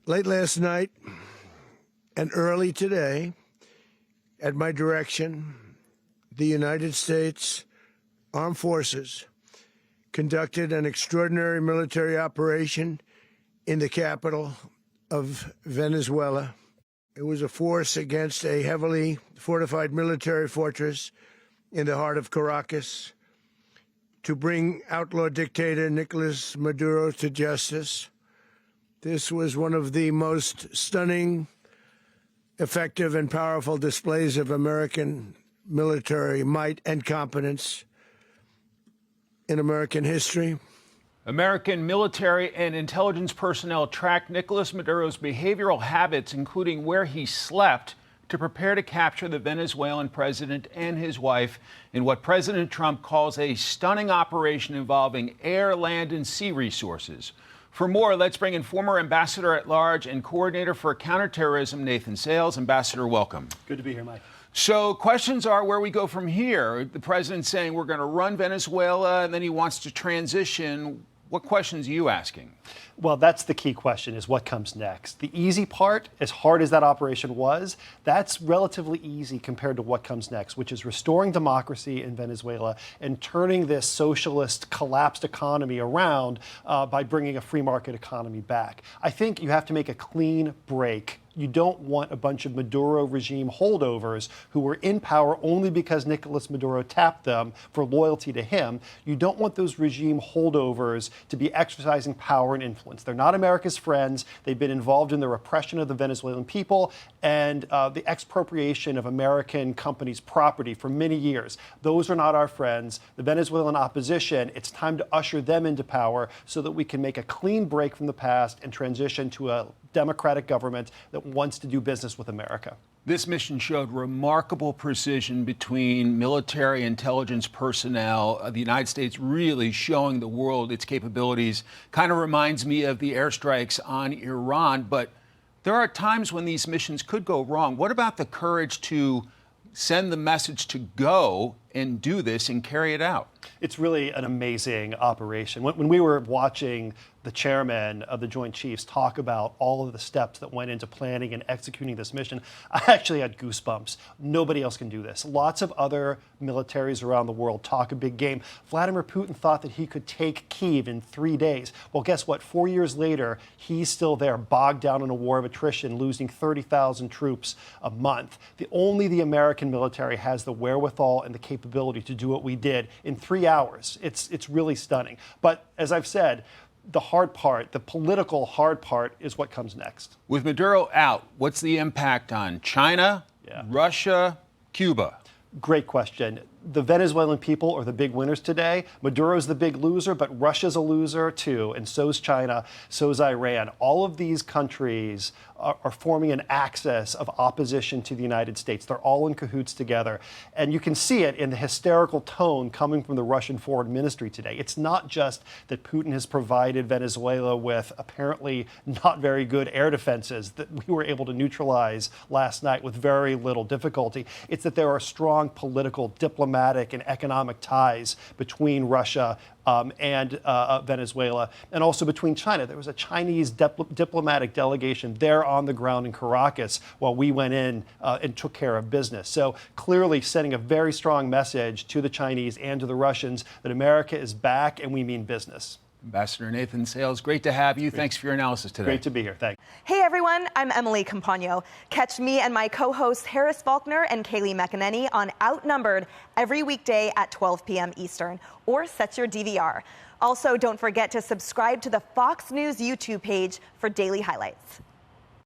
Late last night and early today, at my direction, the United States Armed Forces conducted an extraordinary military operation in the capital of Venezuela. It was a force against a heavily fortified military fortress in the heart of Caracas to bring outlaw dictator Nicolas Maduro to justice. This was one of the most stunning, effective, and powerful displays of American military might and competence in American history. American military and intelligence personnel tracked Nicolas Maduro's behavioral habits, including where he slept, to prepare to capture the Venezuelan president and his wife in what President Trump calls a stunning operation involving air, land, and sea resources. For more, let's bring in former Ambassador at Large and Coordinator for Counterterrorism, Nathan Sales. Ambassador, welcome. Good to be here, Mike. So questions are where we go from here. The president's saying we're going to run Venezuela, and then he wants to transition. What questions are you asking? Well, that's the key question, is what comes next. The easy part, as hard as that operation was, that's relatively easy compared to what comes next, which is restoring democracy in Venezuela and turning this socialist collapsed economy around by bringing a free market economy back. I think you have to make a clean break. You don't want a bunch of Maduro regime holdovers who were in power only because Nicolas Maduro tapped them for loyalty to him. You don't want those regime holdovers to be exercising power and influence. They're not America's friends. They've been involved in the repression of the Venezuelan people and the expropriation of American companies' property for many years. Those are not our friends. The Venezuelan opposition, it's time to usher them into power so that we can make a clean break from the past and transition to a democratic government that wants to do business with America. This mission showed remarkable precision between military intelligence personnel, the United States really showing the world its capabilities. Kind of reminds me of the airstrikes on Iran, but there are times when these missions could go wrong. What about the courage to send the message to go and do this and carry it out? It's really an amazing operation. When we were watching the chairman of the Joint Chiefs talk about all of the steps that went into planning and executing this mission, I actually had goosebumps. Nobody else can do this. Lots of other militaries around the world talk a big game. Vladimir Putin thought that he could take Kyiv in 3 days. Well, guess what? 4 years later, he's still there, bogged down in a war of attrition, losing 30,000 troops a month. Only the American military has the wherewithal and the capability to do what we did in 3 hours. It's really stunning. But as I've said, the hard part, the political hard part, is what comes next. With Maduro out, what's the impact on China, Russia, Cuba? Great question. The Venezuelan people are the big winners today. Maduro's the big loser, but Russia's a loser too, and so's China, so's Iran. All of these countries are forming an axis of opposition to the United States. They're all in cahoots together. And you can see it in the hysterical tone coming from the Russian Foreign Ministry today. It's not just that Putin has provided Venezuela with apparently not very good air defenses that we were able to neutralize last night with very little difficulty. It's that there are strong political, diplomatic, and economic ties between Russia and Venezuela, and also between China. There was a Chinese diplomatic delegation there on the ground in Caracas while we went in and took care of business. So clearly sending a very strong message to the Chinese and to the Russians that America is back and we mean business. Ambassador Nathan Sales, great to have you. Thanks for your analysis today. Great to be here. Thanks. Hey, everyone. I'm Emily Campagno. Catch me and my co-hosts Harris Faulkner and Kaylee McEnany on Outnumbered every weekday at 12 p.m. Eastern, or set your DVR. Also, don't forget to subscribe to the Fox News YouTube page for daily highlights.